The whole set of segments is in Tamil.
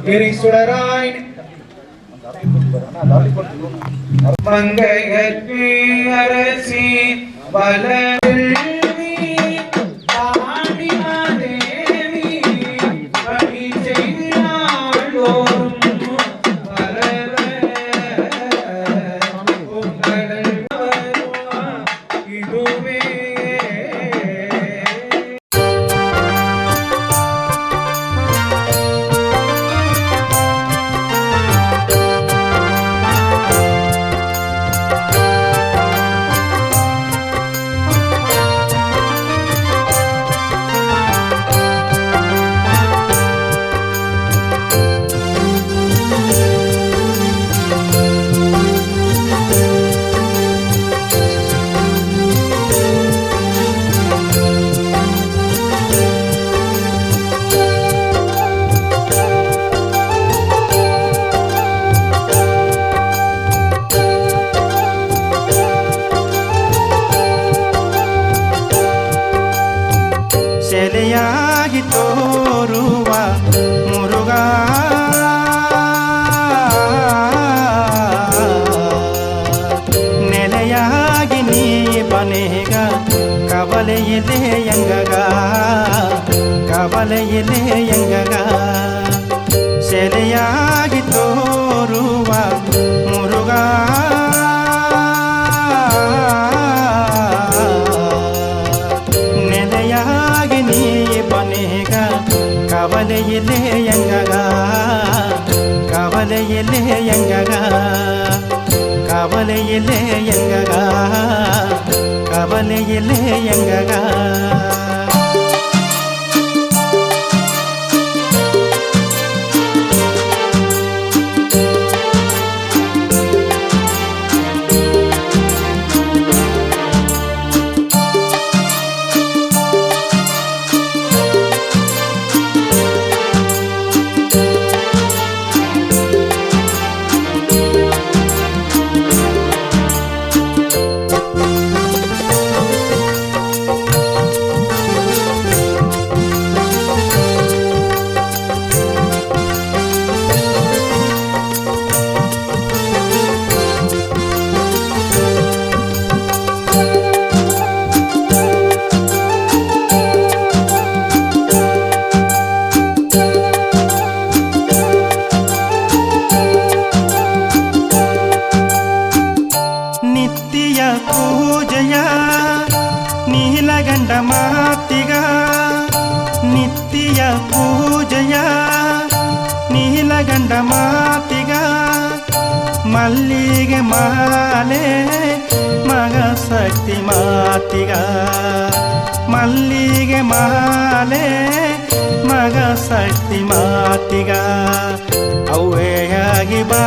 எரிசுடராய் மங்கையர்க்கு அரசி வளர்வி ஆடிமாதேவி பணி செய்தாளோரும் பரவ உங்கள் இதுவே ಸೆಲೆಯಾಗಿ ತೋರುವ ಮುರುಗ ನೆಲೆಯಾಗಿ ನೀ ಬನೇಗ ಕವಲೆಯಿಲೆ ಎಂಗಗ ಕವಲೆಯಿಲೆ ಎಂಗಗ ಸೆಲೆಯಾಗಿ ತೋರುವ ಮುರುಗ கவலையிலே எங்ககா கவலையிலே எங்ககா கவலையிலே எங்ககா கவலையிலே எங்ககா ಪೂಜೆಯ ನೀಲಗಂಡ ಮಾತಿಗ ನಿತ್ಯ ಪೂಜೆಯ ನೀಲಗಂಡ ಮಾತಿಗ ಮಲ್ಲಿಗೆ ಮಾಲೆ ಮಗ ಶಕ್ತಿ ಮಾತಿಗ ಮಲ್ಲಿಗೆ ಮಾಲೆ ಮಗ ಶಕ್ತಿ ಮಾತಿಗ ಅವ್ವೆಯಾಗಿ ಬಾ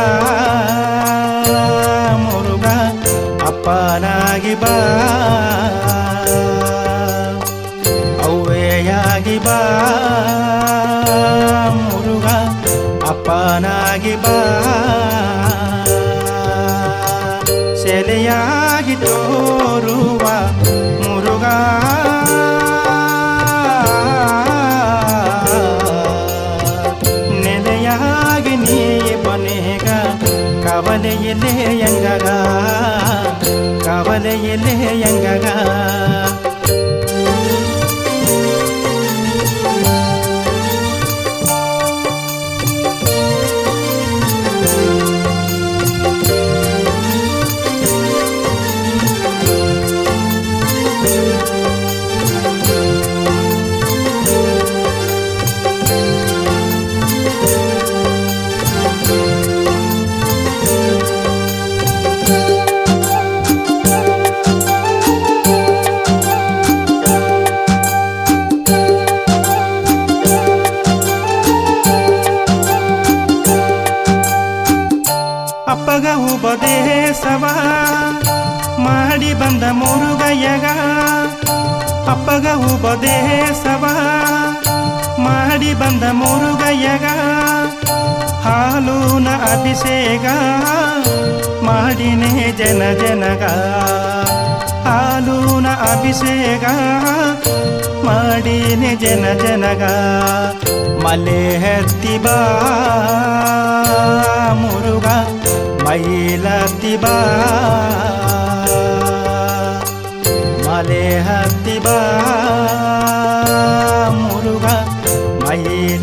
ಮುರುಗ ಅಪ್ಪನಾಗಿ ಬಾ ಅವ್ವೆಯಾಗಿ ಬಾ ಮುರುಗ ಅಪ್ಪನಾಗಿ ಬಾ ಸೆಲೆಯಾಗಿ ತೋರುವ ಮುರುಗ ನೆಲೆಯಾಗಿ ನೀ ಬನೇಗ ಕವಲೆಯಿಲೆ ಎಂಗಗ ಕವಲೆಯಿಲೆ ಎಂಗಗ ಅಪ್ಪಗ ಉಪದೇಶವ ಮಾಡಿ ಬಂದ ಮುರುಗಯ್ಯಗ ಅಪ್ಪಗ ಉಪದೇಶವ ಮಾಡಿ ಬಂದ ಮುರುಗಯ್ಯಗ ಹಾಲೂನ ಅಭಿಷೇಕ ಮಾಡಿನೇ ಜನ ಜನಗ ಹಾಲೂನ ಅಭಿಷೇಕ ಮಾಡಿನೇ ಜನ ಜನಗ ಮಲೆಹತ್ತಿಬಾ ಮುರುಗ ಮೈಲತ್ತಿಬಾ ಮಲೆಹತ್ತಿಬಾ ಮುರುಗ ಮೈಲ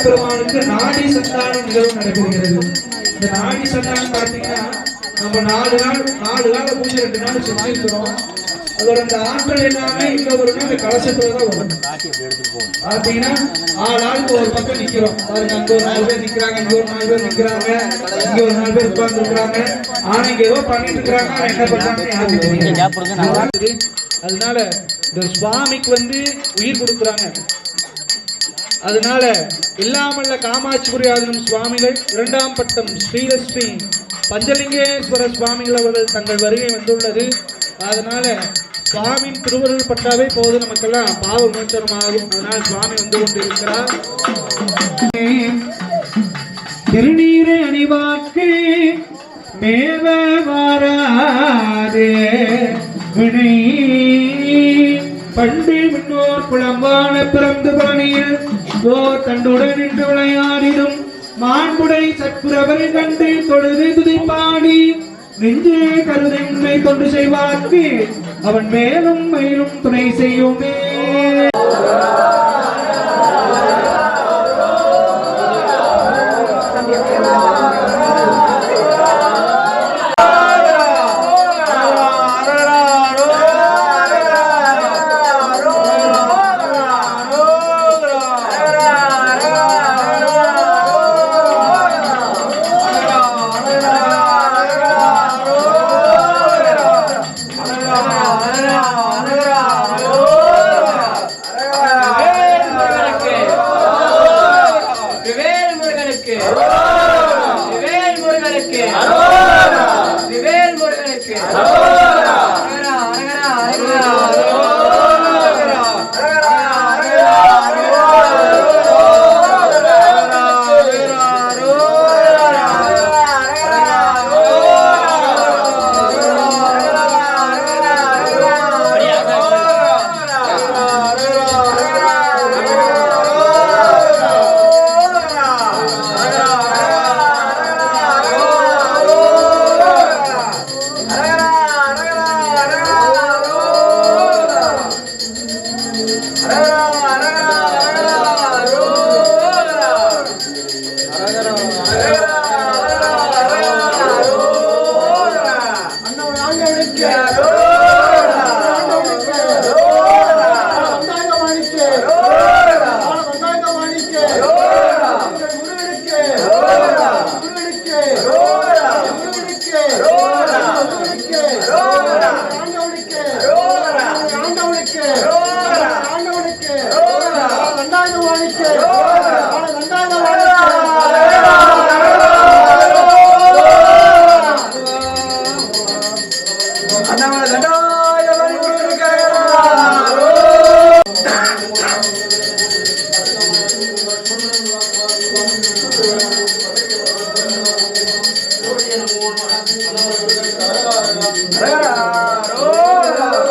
பெருமானுக்கு நாடி சந்தானம் நிகழ்வு நடைபெறுகிறது. இந்த நாடி சந்தானம் பார்த்தீங்கன்னா நம்ம 4 நாள் பூஜை 2 நாள் செஞ்சிருக்கிறோம். அதோட அந்த ஆட்கள் எல்லாமே இங்க வரும்னா இந்த கலசத்துலதான் வரும். பார்த்தீங்கன்னா ஆளுக்கு ஒரு பக்கம் நிக்கிறோம். பாருங்க, அங்க ஒரு 4 பேர் நிக்கிறாங்க, இங்க ஒரு 4 பேர் நிக்கிறாங்க, இங்க ஒரு 4 பேர் உட்கார்ந்து இருக்கிறாங்க. ஆனா இங்க ஏதோ பண்ணிட்டு இருக்காங்க, என்ன பண்றாங்கன்னு யாருக்கும் தெரியாது. அதனால இந்த சுவாமிக்கு உயிர் கொடுக்குறாங்க. அதனால இல்லாமல்ல காமாட்சிபுரியாதனம் சுவாமிகள் 2ஆம் பட்டம் ஸ்ரீலஸ்ரீ பஞ்சலிங்கேஸ்வர சுவாமிகள் அவர்கள் தங்கள் வருகை வந்துள்ளது. அதனால சுவாமியின் திருவருள் பட்டாவே போது நமக்கெல்லாம் பாவ விமோசனமாகும். அதனால சுவாமி வந்து கொண்டிருக்கிறார். திருநீரை அணிவாக்கு மேவ வாராதே வினை பண்டு முன்னோர் குளம்பான பிறந்து பணியில் ஓர் தண்டுடன் நின்று விளையாடிடும் மாண்புடை சத்குரவரை கண்டு தொழுது துதிப்பாடி நெஞ்சே கருதை உண்மை தொண்டு செய்வார்க்கு அவன் மேலும் மேலும் துணை செய்யுமே.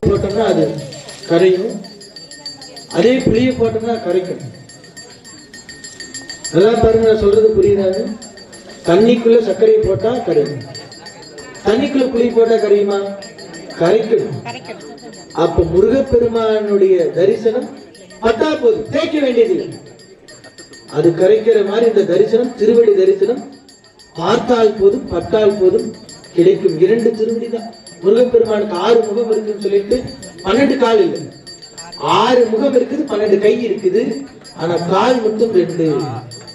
போட்டோம்னா அது கரையும், அதே புளியை போட்டோம்னா கரைக்கும். நல்லா பாருங்க, நான் சொல்றது புரியுதாங்க? தண்ணிக்குள்ள சர்க்கரையை போட்டா கரையும், தண்ணிக்குள்ள புளி போட்டா கரையுமா? கரைக்கும். அப்ப முருகப்பெருமானுடைய தரிசனம் பட்டா போது தேய்க்க வேண்டியதில்லை, அது கரைக்கிற மாதிரி இந்த தரிசனம், திருவடி தரிசனம் பார்த்தால் போதும் பட்டால் போதும் கிடைக்கும். 2 திருவடி தான். முருகப்பெருமானுக்கு 6 முகம் இருக்குன்னு சொல்லிட்டு 12 கால் இல்லை, 6 முகம் இருக்குது, 12 கை இருக்குது, ஆனா கால் மட்டும் 2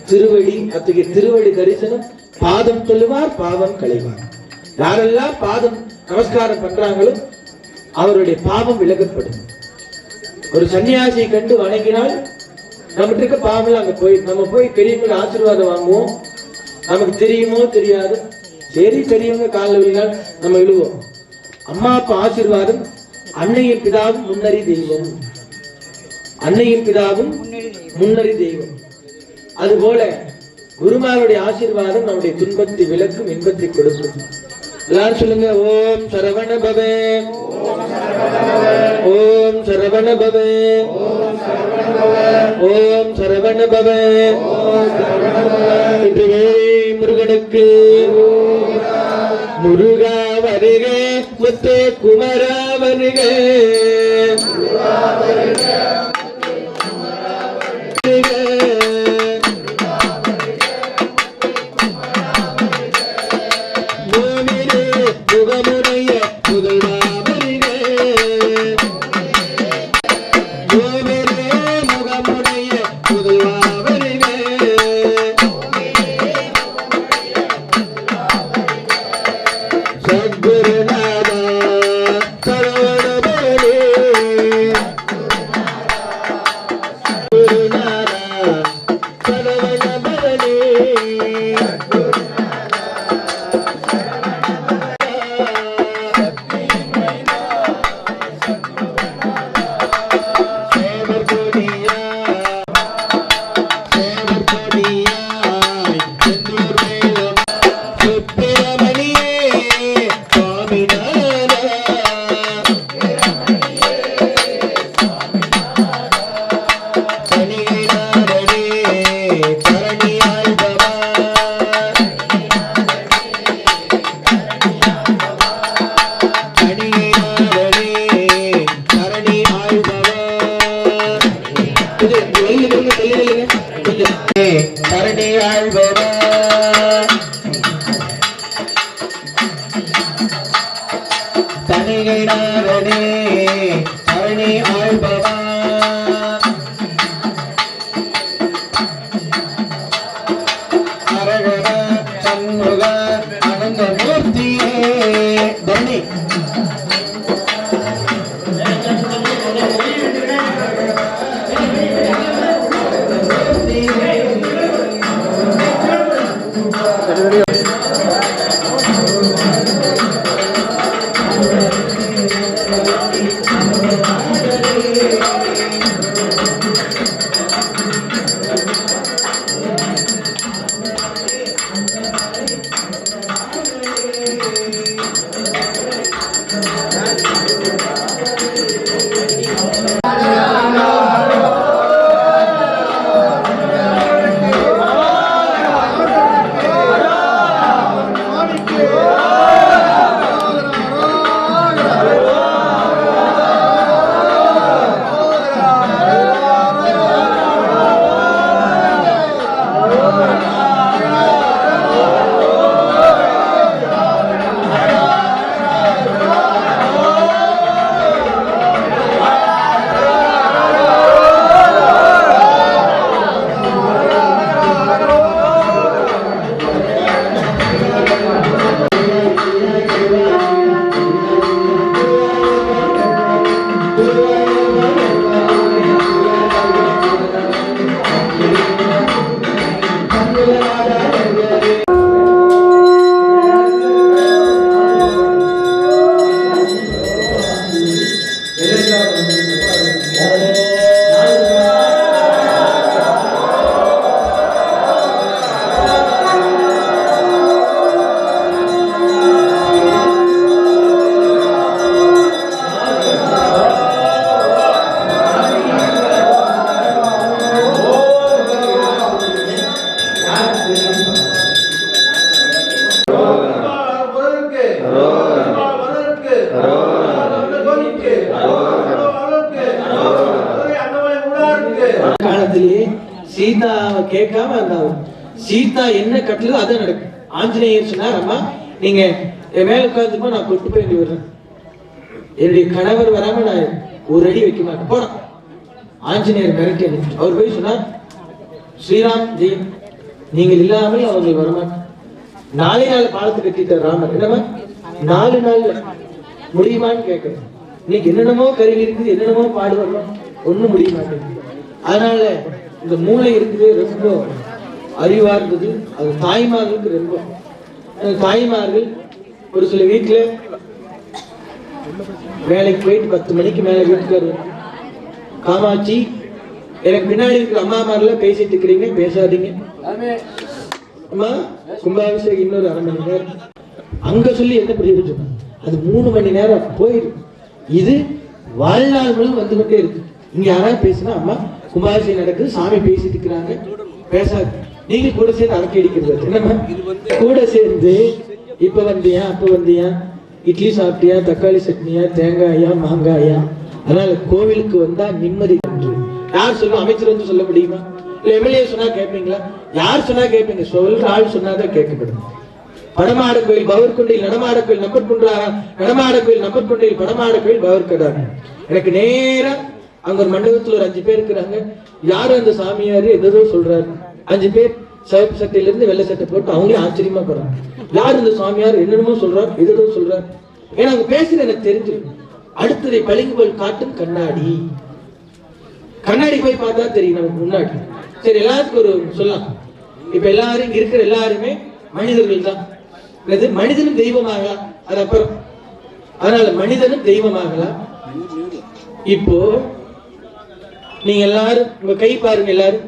திருவடி. அத்தகைய திருவடி தரிசனம் பாதம் சொல்லுவார், பாவம் களைவார். யாரெல்லாம் பாதம் நமஸ்காரம் பண்றாங்களோ அவருடைய பாவம் விலகப்படும். ஒரு சன்னியாசியை கண்டு வணங்கினால் நம்மகிட்ட இருக்க பாவம் அங்க போய் நம்ம போய் பெரியவங்க ஆசீர்வாதம் வாங்குவோம். நமக்கு தெரியுமோ தெரியாது, சரி பெரியவங்க காலில் விழுந்தால் நம்ம விழுவோம். அம்மா அப்பா ஆசீர்வாதம், அன்னையும் பிதாவும் முன்னறி தெய்வம், அன்னையும் பிதாவும் முன்னறி தெய்வம். அதுபோல குருமாருடைய ஆசீர்வாதம் நம்முடைய துன்பத்தை விலக்கும், இன்பத்தை கொடுக்கும். எல்லாரும் சொல்லுங்க, ஓம் சரவண பவே, ஓம் சரவண பவே, ஓம் சரவண பவே. முருகனுக்கு முருகா வருக, முத்தே குமரா வருக, முகமுறைய புகழா வருக, முகமுறைய புகழா வருக, சத்குருநாதா சரவணபவனே, குருநாதா சரவணபவனே, சேவர்கொடியா சேவர்கொடியாய் செந்தூர் மேலும் சுப்பிரமணியே சுவாமிநாதா, தனிநாதனே தரணியாழ்பவா, தனிநாதனே தரணி ஆழ்பவா. தரணி ஆழ்பவா, தனிநாதனே தரணி ஆழ்பவா, அரகர சண்முக அனந்தமூர்த்தியே தரணி. சீதாவை கேட்காம அந்த சீதா என்ன கட்டளோ அதான் நடக்கும். ஆஞ்சநேயர் சொன்னார், அம்மா நீங்க என் மேல உட்காந்துப்போ நான் கொட்டு போய் வர்றேன், என்னுடைய கணவர் வராம நான் ஒரு அடி வைக்க மாட்டேன் போனா. ஆஞ்சநேயர் மிரட்டி அவர் போய் சொன்னார், ஸ்ரீராம் ஜெயம் நீங்கள் இல்லாமல் அவங்க வரமாட்டேன். 4 நாள் பாலத்து கட்டிட்டார் ராமர். என்னமா 4 நாள் முடியுமான்னு கேட்கணும். இன்னைக்கு என்னென்னமோ கருவி இருக்குது, என்னென்னமோ பாடு வரலாம், ஒண்ணும் முடிய மாட்டேங்குது. அதனால இந்த மூளை இருக்குது ரொம்ப அறிவா இருந்தது. அது தாய்மார்களுக்கு ரொம்ப தாய்மார்கள் ஒரு சில வீட்டுல வேலைக்கு போயிட்டு 10 மணிக்கு மேல வீட்டுக்கு வருவாங்க. காமாட்சி எனக்கு பின்னாடி இருக்கிற அம்மாமாரெல்லாம் பேசிட்டு இருக்கிறீங்க, பேசாதீங்க அம்மா, கும்பாபிஷேகம் இன்னொரு 1/2 மணி நேரம் அங்க சொல்லி என்ன பிரயோஜனம்? அது 3 மணி நேரம் போயிடும். இது வாழ்நாள் முழுவதும் வந்து கொண்டே இருக்கு. இங்க யாராவது பேசினா, அம்மா கும்பாபிஷேகம் நடக்குது, சாமி பேசிட்டு இருக்கிறாங்க, பேசாது. நீங்க கூட சேர்ந்து அரக்கை அடிக்கிறது என்னம்மா? கூட சேர்ந்து இப்ப வந்தியா அப்ப வந்தியா, இட்லி சாப்பிட்டியா, தக்காளி சட்னியா, தேங்காயா, மாங்காயா? அதனால கோவிலுக்கு வந்தா நிம்மதி. யார் சொல்லுவோம்? அமைச்சர் வந்து சொல்ல முடியுமா? இல்ல எம்எல்ஏ சொன்னா கேட்பீங்களா? யார் சொன்னா கேட்பீங்க? சொல்ற ஆள் சொன்னாதான் கேட்கப்படும். படமாட கோயில் பவர்கொண்டையில் நடமாட கோயில் நம்பர் குன்றாரா, நடமாட கோயில் நம்பர் கொண்டையில் படமாட கோயில் பவர்கடாங்க. எனக்கு நேரா அங்க ஒரு மண்டபத்துல ஒரு 5 பேர் இருக்கிறாங்க. யாரும் அந்த சாமியாரு எதோ சொல்றாரு. 5 பேர் சிவப்பு சட்டையில இருந்து வெள்ளை சட்டை போட்டு அவங்களே ஆச்சரியமா போறாங்க. யார் இந்த சாமியார் என்னென்னமோ சொல்றாரு, எதோ சொல்றாரு. ஏன்னா அவங்க பேசுறது எனக்கு தெரிஞ்சிருக்கு. அடுத்ததை பளிங்கு போல் காட்டும் கண்ணாடி. கண்ணாடி போய் பார்த்தா தெரியும் நமக்கு முன்னாடி. சரி, எல்லாத்துக்கும் ஒரு சொல்லலாம். இப்ப எல்லாரும் இருக்கிற எல்லாருமே மனிதர்கள் தான். மனிதனும் தெய்வமாகலாம், அது அப்புறம். அதனால மனிதனும் தெய்வமாகலாம். இப்போ நீங்க எல்லாரும் உங்க கை பாருங்க, எல்லாரும்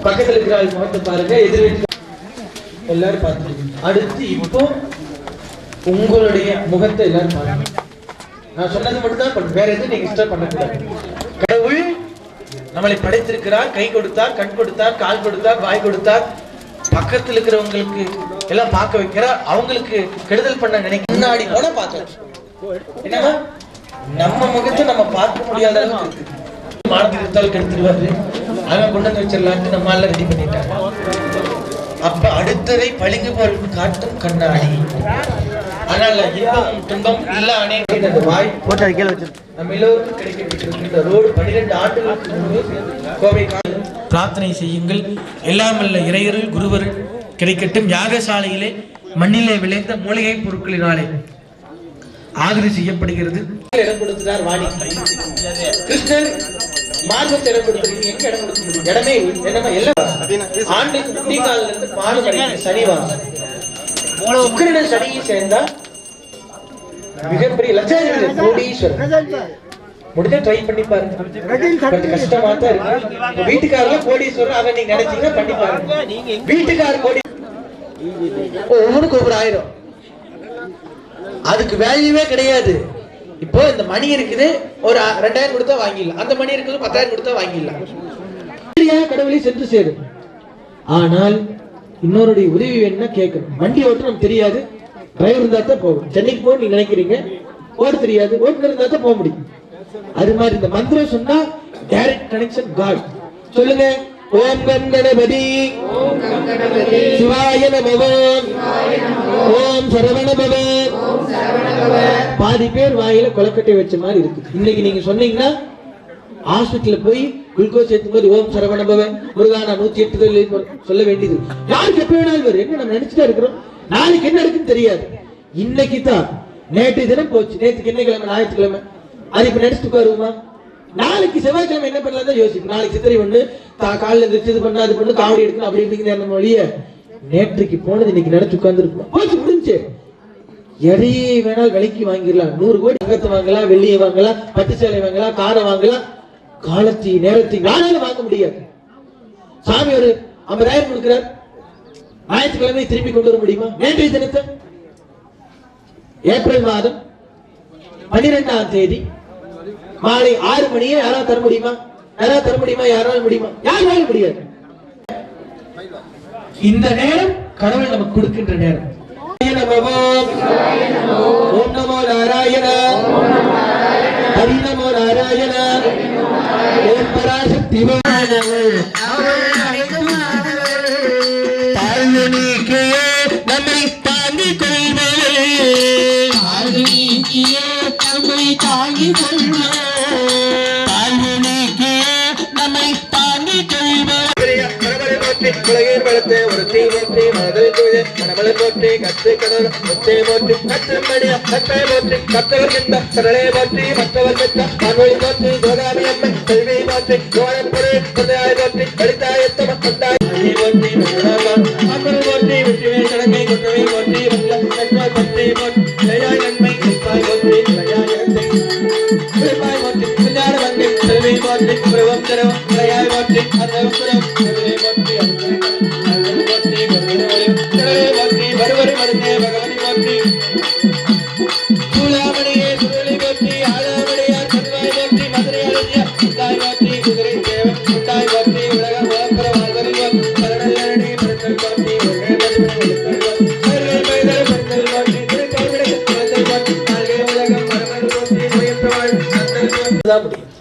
பக்கத்துல இருக்கிற முகத்தை பாருங்க, எதிர்த்து எல்லாரும் பார்த்துருக்கீங்க. அடுத்து இப்போ உங்களுடைய முகத்தை எல்லாரும் பாருங்க. நான் சொன்னது மட்டும் தான், வேற எதுவும் நீங்க எக்ஸ்ட்ரா பண்ணக்கூடாது. கடவுள் நம்மளை படைத்திருக்கிறார், கை கொடுத்தார், கண் கொடுத்தார், கால் கொடுத்தார், வாய் கொடுத்தார். பக்கத்தில் இருக்கிறவங்களுக்கு எல்லாம் பார்க்க வைக்கிறார். அவங்களுக்கு கெடுதல் பண்ண நினைக்க முன்னாடி போன பார்க்கலாம். என்னன்னா நம்ம முகத்தை நம்ம பார்க்க முடியாத அளவுக்கு இருக்கு. மானத்துக்கு இருந்தாலும் கெடுத்துருவாரு, அவன் கொண்டு வந்து வச்சிடலான்ட்டு நம்ம எல்லாம் ரெடி பண்ணிட்டாங்க. அப்ப அடுத்ததை பளிங்கு போல் காட்டும் கண்ணாடி. அதனால இன்பம் துன்பம் எல்லா அனைவரும் அந்த வாய் போட்டு கீழே வச்சு நம்ம எல்லோருக்கும் கிடைக்கப்பட்டிருக்கின்ற ரோடு 12 ஆண்டுகளுக்கு முன்பு கோவை பிரார்த்தனை செய்யுங்கள். எல்லாம் அல்ல இறையருள் குருவர் கிடைக்கட்டும். யாகசாலையிலே மண்ணிலே விளைந்த மூலிகை பொருட்களினாலே ஆகிரி செய்யப்படுகிறது. இடம் கொடுத்தார் வாணி. கிருஷ்ணர் மார்க்கத்தை இடம் கொடுத்துருக்கீங்க. எங்க இடம் கொடுக்க முடியும்? இடமே என்னமா எல்லாம் ஆண்டு குட்டிகால இருந்து பாடு சனிவாசம் சுக்கிரன் சனியை சேர்ந்தா மிகப்பெரிய லட்சாதிபதி கோடீஸ்வரர். முடிஞ்சா ட்ரை பண்ணி பாருங்க. கொஞ்சம் கஷ்டமா தான் இருக்கு. வீட்டுக்காரங்க கோடீஸ்வரர் அவன் நீங்க நினைச்சீங்கன்னா பண்ணி பாருங்க. வீட்டுக்காரர் கோடி ஒவ்வொன்றுக்கு ஒவ்வொரு 1000. அதுக்கு வேல்யூவே கிடையாது. இப்போ இந்த மணி இருக்குது, ஒரு 2000 கொடுத்தா வாங்கிடலாம். அந்த மணி இருக்குது 10,000 கொடுத்தா வாங்கிடலாம். கடவுளை சென்று சேரும். ஆனால் இன்னொருடைய உதவி வேணும்னா கேட்கணும். வண்டி ஓட்டு நமக்கு தெரியாது, டிரைவர் இருந்தா தான் போகும். சென்னைக்கு போக நீங்க நினைக்கிறீங்க, ஓட்டு தெரியாது, ஓட்டுநர் இருந்தா தான் போக முடியும். அது மாதிரி இந்த மந்திரம் சொன்னா டைரக்ட் கனெக்ஷன் காட். சொல்லுங்க, ஓம் கணபதி சிவாய நமः, ஓம் சரவண பவ. பாதி பேர் வாயில கொலக்கட்டை வச்ச மாதிரி இருக்கு. இன்னைக்கு நீங்க சொன்னீங்கன்னா ஹாஸ்பிட்டல்ல போய் குளுக்கோஸ் ஏற்றும் போது ஓம் சரவண பவ முருகானா 108 சொல்ல வேண்டியது. யாருக்கு எப்ப வேணாலும் வரும். என்ன நம்ம நினைச்சுட்டா இருக்கிறோம், நாளைக்கு என்ன இருக்குன்னு தெரியாது. இன்னைக்கு தான், நேற்று தினம் போச்சு. நேற்றுக்கு என்ன கிழமை? ஞாயிற்றுக்கிழமை. அது இப்ப நினைச்சுட்டு வருவோமா? நாளைக்கு செவ்வாய்க்கிழமை என்ன பண்ணலாம் தான் யோசிப்போம். நாளைக்கு சித்திரை ஒண்ணு, காலையில எந்திரிச்சு இது பண்ணா அது பண்ணு, காவடி எடுக்கணும் அப்படி இப்படிங்கிற மொழிய நேற்றுக்கு போனது இன்னைக்கு நினைச்சு உட்கார்ந்து இருக்கும். போச்சு, முடிஞ்சு. எதையே வேணாலும் விலைக்கு வாங்கிடலாம். 100 கோடி தங்கத்தை வாங்கலாம், வெள்ளியை வாங்கலாம், பட்டு சேலை வாங்கலாம், காரை வாங்கலாம். காலத்தை நேரத்தை யாராலும் வாங்க முடியாது. சாமி ஒரு 50,000 கொடுக்கிறார், ஞாயிற்றுக்கிழமை திருப்பி கொண்டு வர முடியுமா? நேற்றைய தினத்தை ஏப்ரல் மாதம் 12ஆம் தேதி மாலை 6 மணியே யாராவது தர முடியுமா? யாராவது தர முடியுமா? யாராலும் முடியுமா? யாராலும் முடியாது. இந்த நேரம் கடவுள் நமக்கு கொடுக்கின்ற நேரம். ஓம் நமோ நாராயண, ஹரி நமோ நாராயண, கடவுள் அவள் அழைக்கும் தாழ்வு நீக்கியே நம்மை தாங்கிக் கொள்வாள் தாழ்வு நீக்கியே நம்மை தாங்கிக் கொள்வாள் தாழ்வு நீக்கியே நம்மை தாங்கிக் கொள்வாள் உலகில் வளர்த்து ஒரு தீ போற்றி மனதில் தூய மனமலை போற்றி கத்து கதர் முத்தே போற்றி கத்தும்படியா கத்தை போற்றி கத்தவர் என்ற கடலை போற்றி மற்றவர் பெற்ற மண்வழி போற்றி சிவகாமி அம்மை செல்வி போற்றி கோலப்பொரு கொண்டாய் போற்றி கடித்தாயத்தம கொண்டாய் போற்றி அம்மன் போற்றி வெற்றிவேல் கடமை குற்றவை போற்றி நன்மாய் போற்றி போற்றி ஜெயாய் நன்மை நிற்பாய் போற்றி ஜெயாய் இடத்தை விருப்பாய் போற்றி குஞ்சாட வங்கை செல்வி போற்றி பிரபம் திரவம் ஜெயாய் போற்றி அர்வம் திரவம் செல்வி போற்றி வருவரை மருந்தே பகவதி போற்றி சூளாமணியே சுருளி போற்றி ஆளாமணியார் கல்வாய் போற்றி மதுரை அழகிய உண்டாய் போற்றி குதிரை தேவன் உண்டாய் போற்றி உலக உலகப்புற வாழ்வரி சரணி பெருந்தல் போற்றி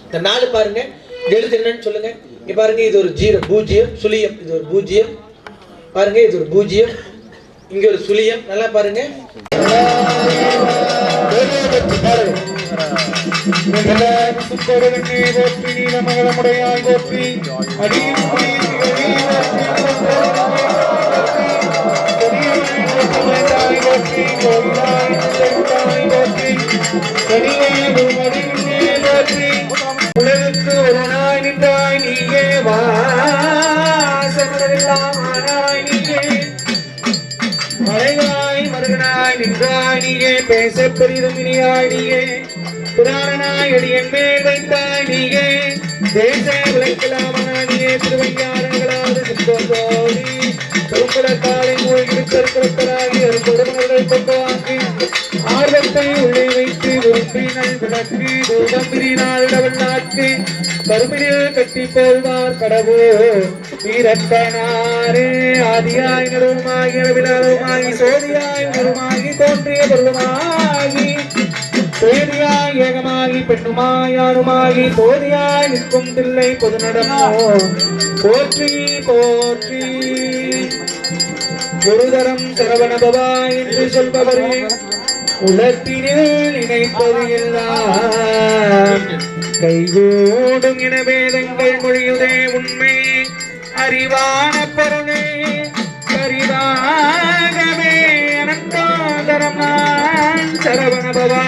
இந்த நாலு பாருங்க எழுத்து என்னன்னு சொல்லுங்க. இங்க பாருங்க, இது ஒரு பூஜ்ஜியம் சுழியம், இது ஒரு பூஜ்ஜியம் பாருங்க, இது ஒரு பூஜ்ஜியம், இங்க ஒரு சுழியம். நல்லா பாருங்க. உலகுக்கு ஒரு நாய் நின்றாய் நீயே வாசமெல்லாம் ஆனாய் நீயே மலையாய் மருகனாய் நின்றாய் நீயே பேச பெரிதும் இனியாய் நீயே புராணனாய் அடியன் மேல் வைத்தாய் நீயே தேச விளக்கலாமனாய் நீயே திருவையாரங்களாவது சித்தோடி பெருங்குளத்தாலை மூழ்கி கற்களாகி அரும்புடன்களை கொண்டுவாங்கி ஆர்வத்தை உள்ளே வைத்து விரும்பினல் விளக்கு தூதம்பிரினால் இடவல் நாட்டு கருமினில் கட்டி போல்வார் கடவுள் வீரத்தனாரே ஆதியாய் நடுவுமாகி அளவிலாவுமாகி சோதியாய் நடுவுமாகி தோன்றிய பொருளுமாகி பேதியாய் ஏகமாகி பெண்ணுமாய் யானுமாகி போதியாய் நிற்கும் தில்லை பொது நடமோ போற்றி போற்றி குருதரம் சரவணபவா என்று சொல்பவரே உலகத்தினில் நினைப்பது எல்லாம் கைகூடும் என வேதங்கள் மொழியுதே உண்மை அறிவான பொருளே கரிதாகவே அனந்தாதரம் நான் சரவணபவா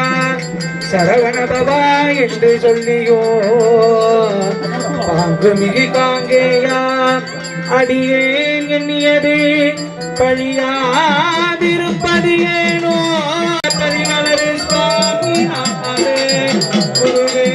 சரவணபவா என்று சொல்லியோ பாங்கு மிகு காங்கேயா அடியேன் எண்ணியதே பழியாதிருப்பது ஏனோ பரிமலரே சுவாமி நாமரே குருவே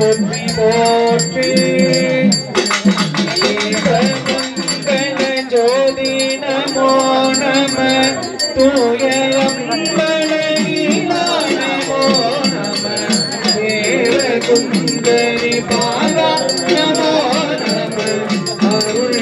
போற்றி போற்றி ஜோதி நமோ நம தூய நமோ நம தேவ குந்தரி பாலா நமோ நம அருள்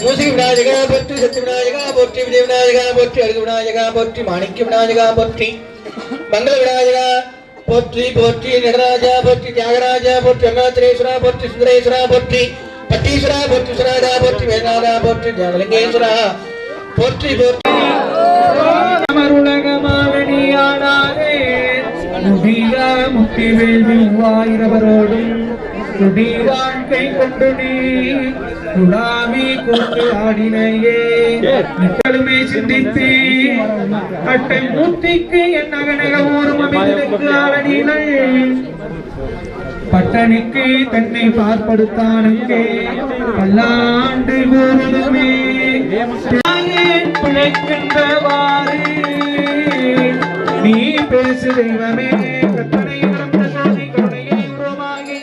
மூசிக விநாயகா போற்றி, சக்தி விநாயகா போற்றி, விஜய விநாயகா போற்றி, அழகு விநாயகா போற்றி, மாணிக்க விநாயகா போற்றி, மங்கள விநாயகா போற்றி போற்றி, நடராஜா போற்றி, தியாகராஜா போற்றி, அருணாச்சலேஸ்வரா போற்றி, சுந்தரேஸ்வரா போற்றி, பட்டீஸ்வரா போற்றி, சுராதா போற்றி, வேதாதா போற்றி, தியாகலிங்கேஸ்வரா போற்றி போற்றி. அமருலகமாவணியானாரே முதியா முத்தி வேள்வி ஆயிரவரோடும் துடிவான் கை கொண்டு நீ துளாவி கூட்டு ஆடினையே நிக்கலுமே சிந்தித்து அட்டை மூர்த்திக்கு என் நகநக ஊரும் அமைந்ததற்கு ஆளடினை பட்டணிக்கு தன்னை பார்ப்படுத்தானுக்கே பல்லாண்டு கூறுதுமே பிழைக்கின்றவாறு நீ பேசு தெய்வமே கற்பனை நடந்த சாதி கருணையை உருவாகி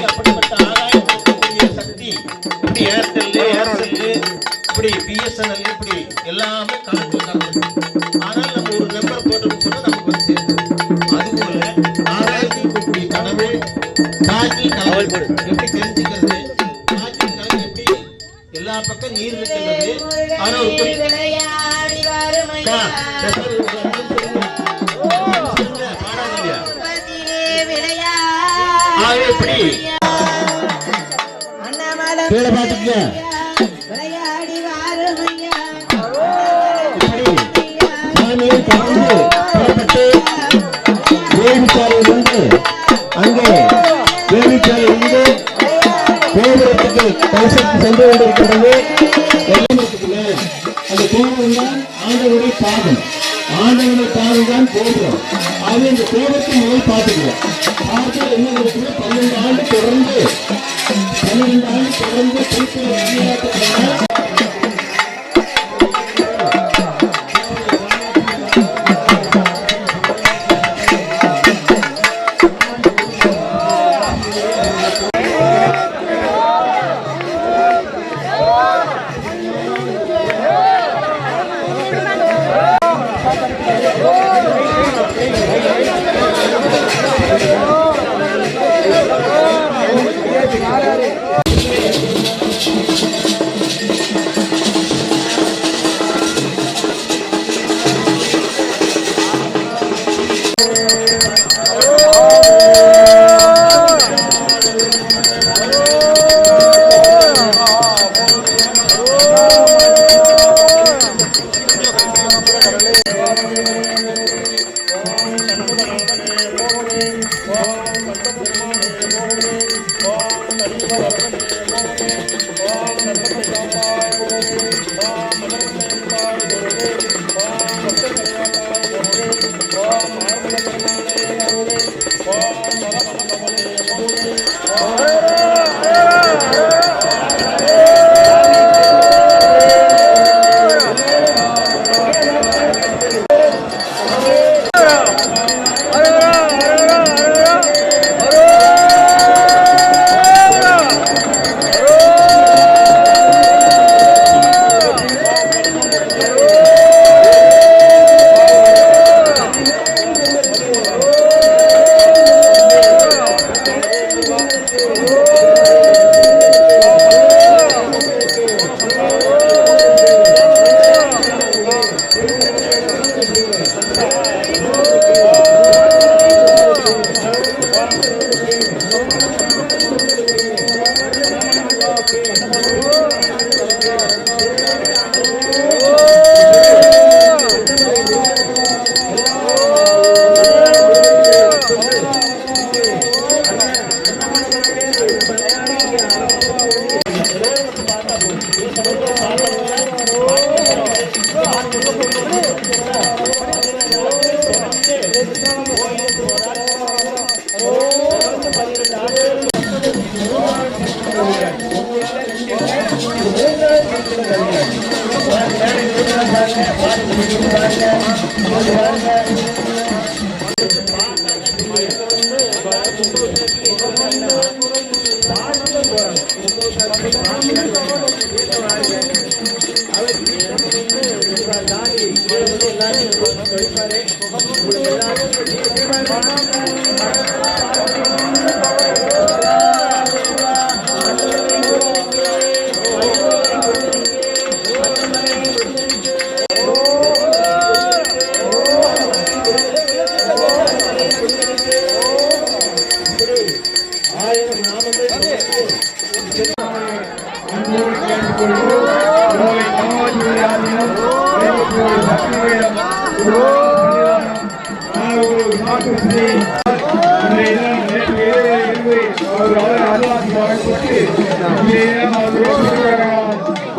அப்படிப்பட்ட ஆதாயத்திற்குரிய சக்தி இப்படி ஏர்செல் இப்படி பிஎஸ்என்எல் இப்படி எல்லாமே கலந்து ஆனால் நம்ம ஒரு நம்பர் போட்டோம்னு சொன்னா நமக்கு வந்து சேர்ந்து அதுபோல ஆதாயத்தில் கூடிய கனவு காற்றில் கனவு எப்படி தெரிஞ்சுக்கிறது காற்றில் கனவு எப்படி எல்லா பக்கம் நீர் இருக்கின்றது ஆனா ஒரு எப்படி கீழே பாத்துக்க வேவிச்சாலையிலிருந்து அங்கே வேவிச்சாலையிலிருந்து கோபுரத்துக்கு கலசத்து சென்று கொண்டிருக்கிறது. அந்த கோபுரம் தான் ஆண்டவருடைய பாதம், ஆண்டவருடைய பாதம் தான் கோபுரம். ஆகவே இந்த கோபத்தை முதல் பார்த்துக்கிறோம். பார்த்து என்ன இருக்குது 12 ஆண்டு தொடர்ந்து திருப்பதி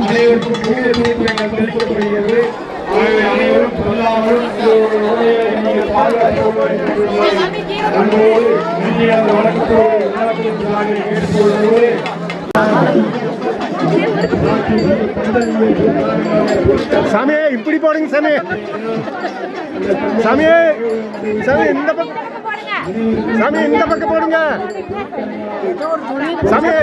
அனைவருக்கும் புதிய தீர்ப்புகள் தெரிவிக்கப்படுகிறது. அனைவரும் சொல்லாமலும் நீங்கள் பாதுகாப்பு அன்போடு நன்றி அந்த வணக்கத்தோடு கேட்டுக்கொள்வது. சாமியே இப்படி போடுங்க சாமி. சாமியே சாமி இந்த பக்கம், சாமி இந்த பக்கம் போடுங்க சாமி.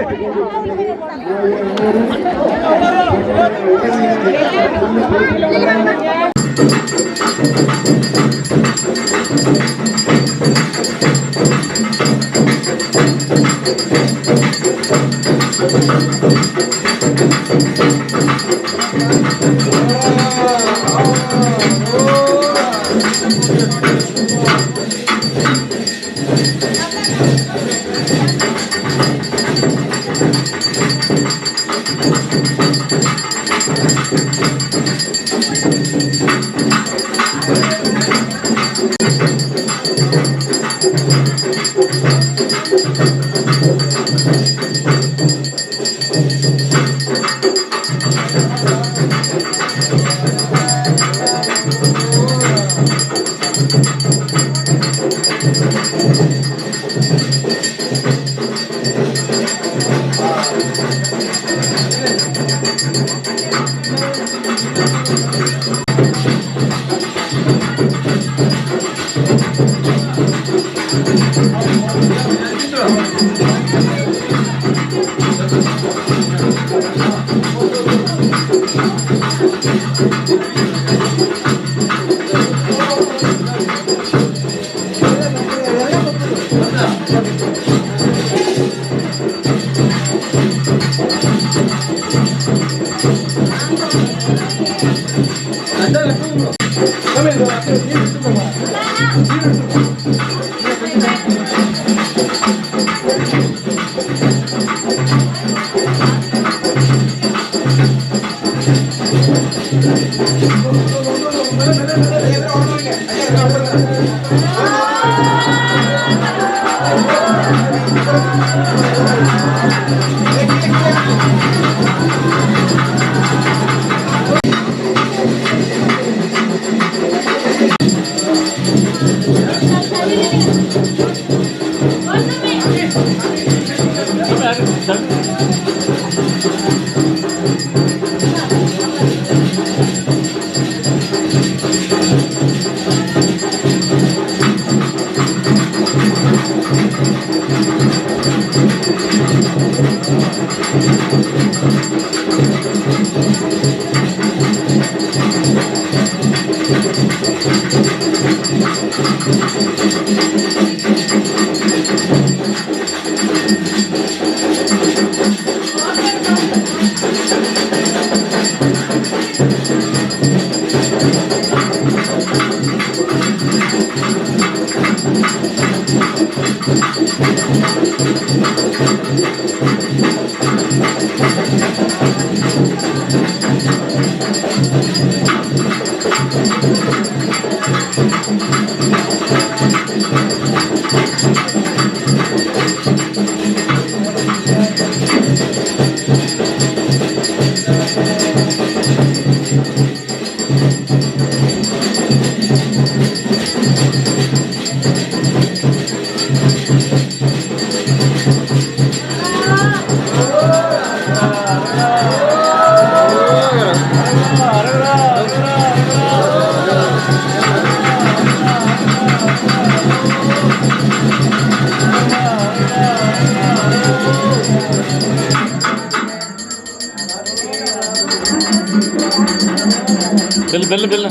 Bill bill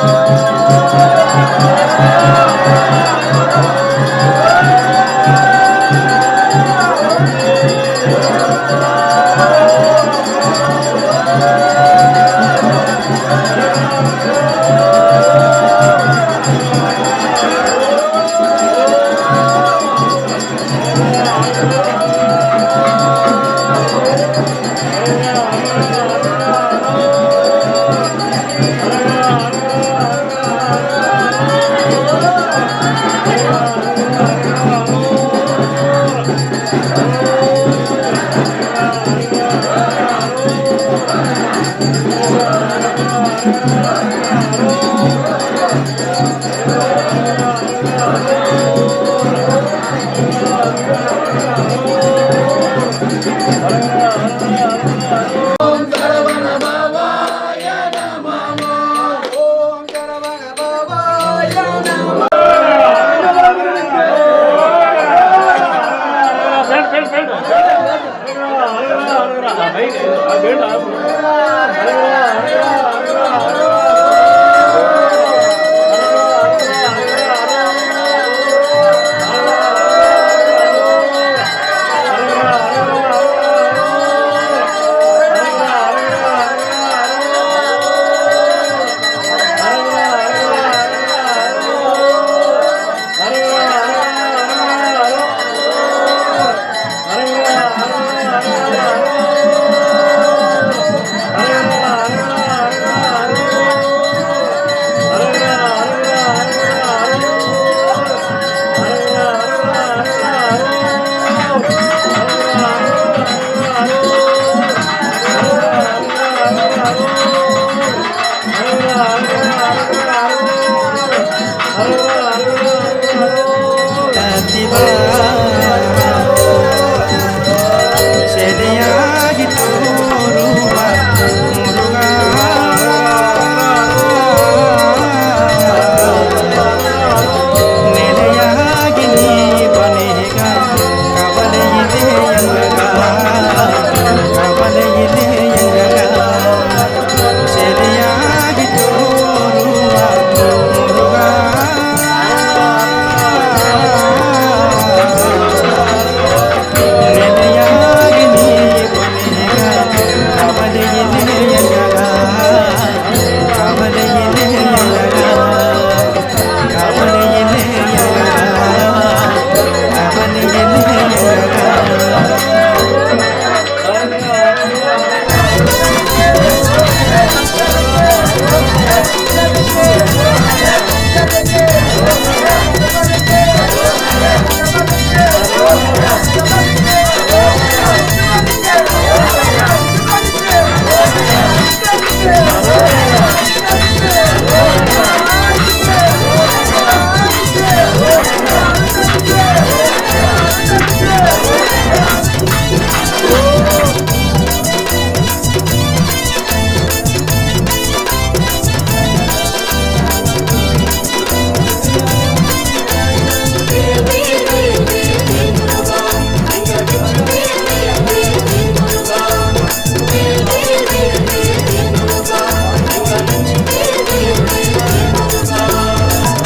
Thank you.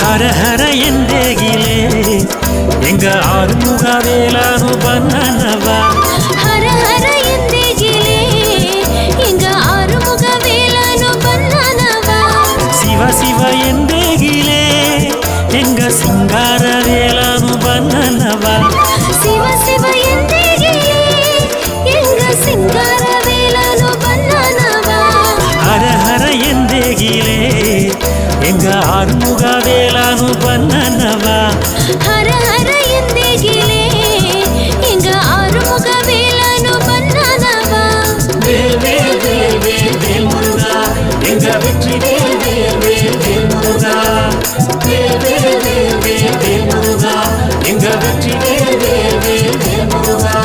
ಹರ ಹರ ಎಂದೇಗಿಲೆ ಎಂಗ ಆರುಮುಗ ವೇಲಾನು ಬನ್ನನವ ಹರ ಹರ ಎಂದೇಗಿಲೆ ಎಂಗ ಆರುಮುಗ ವೇಲಾನು ಬನ್ನನವ ಶಿವ ಶಿವ ಎಂದೇಗಿಲೆ ಎಂಗ ಸಿಂಗಾರ ವೇಲಾನು ಬನ್ನನವ ಶಿವ ಶಿವ ಎಂದೇಗಿಲೆ ಎಂಗ ಸಿಂಗಾರ ವೇಲಾನು ಬನ್ನನವ ಹರ ಹರ ಎಂದೇಗಿಲೆ ಎಂಗ ಆರುಮುಗ ವೇಲಾನು ಬನ್ನನವ ಹರ ಹರ ಎಂದೇಗಿಲೆ ಎಂಗ ಆರುಮುಗ ವೇಲಾನು ಬನ್ನನವ வேல் வேல் வேல் வேல் வேல் முருகா எங்க வெற்றி வேல் வேல் வேல் வேல் முருகா வேல் வேல் வேல் வேல் வேல் முருகா எங்க வெற்றி வேல் வேல் வேல் வேல் முருகா